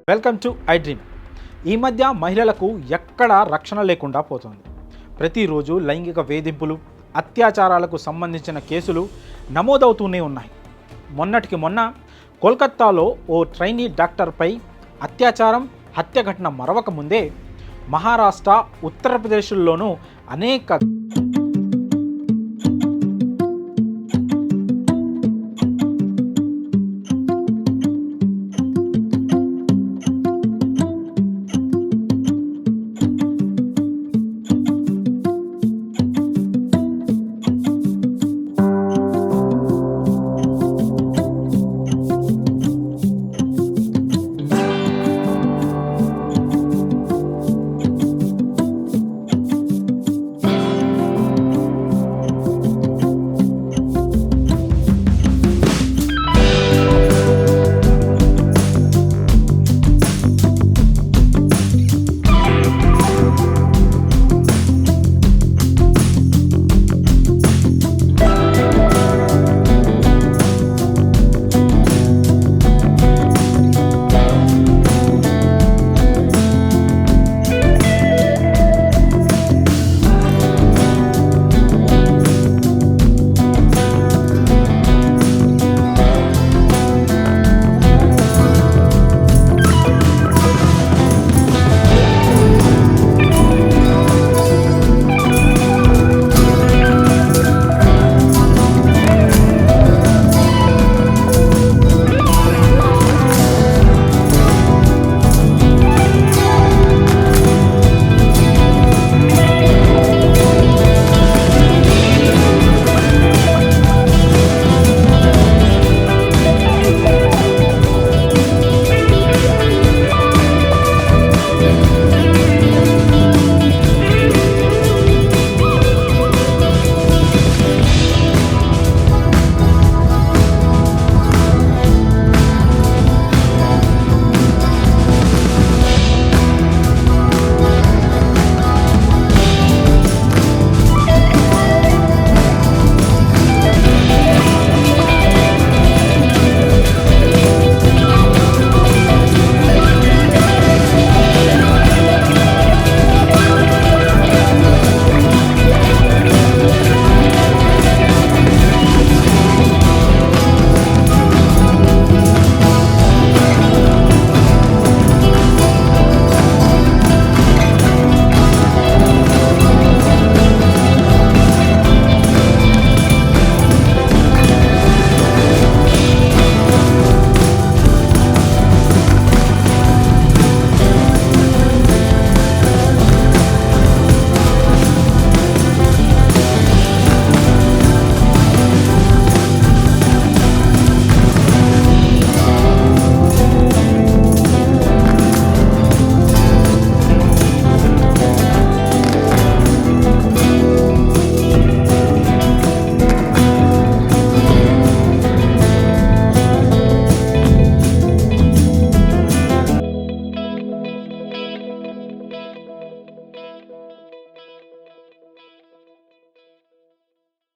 Welcome to I dream. ఈ మధ్య మహిళలకు ఎక్కడా రక్షణ లేకుండా పోతుంది. ప్రతిరోజు లైంగిక వేధింపులు, అత్యాచారాలకు సంబంధించిన కేసులు నమోదవుతూనే ఉన్నాయి. మొన్నటికి మొన్న కోల్కతాలో ఓ ట్రైనీ డాక్టర్పై అత్యాచారం, హత్య ఘటన మరవక ముందే మహారాష్ట్ర, ఉత్తరప్రదేశ్లోనూ అనేక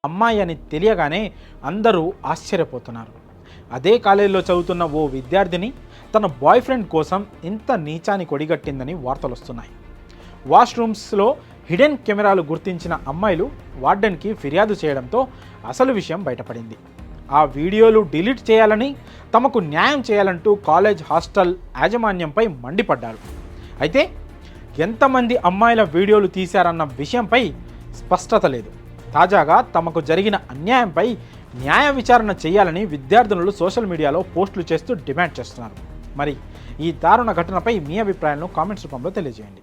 అమ్మాయి అని తెలియగానే అందరూ ఆశ్చర్యపోతున్నారు. అదే కాలేజీలో చదువుతున్న ఓ విద్యార్థిని తన బాయ్ ఫ్రెండ్ కోసం ఇంత నీచాన్ని కొడిగట్టిందని వార్తలు వస్తున్నాయి. వాష్రూమ్స్లో హిడెన్ కెమెరాలు గుర్తించిన అమ్మాయిలు వార్డెన్కి ఫిర్యాదు చేయడంతో అసలు విషయం బయటపడింది. ఆ వీడియోలు డిలీట్ చేయాలని, తమకు న్యాయం చేయాలంటూ కాలేజ్ హాస్టల్ యాజమాన్యంపై మండిపడ్డారు. అయితే ఎంతమంది అమ్మాయిల వీడియోలు తీశారన్న విషయంపై స్పష్టత లేదు. తాజాగా తమకు జరిగిన అన్యాయంపై న్యాయ విచారణ చేయాలని విద్యార్థినులు సోషల్ మీడియాలో పోస్టులు చేస్తూ డిమాండ్ చేస్తున్నారు. మరి ఈ దారుణ ఘటనపై మీ అభిప్రాయాలను కామెంట్స్ రూపంలో తెలియజేయండి.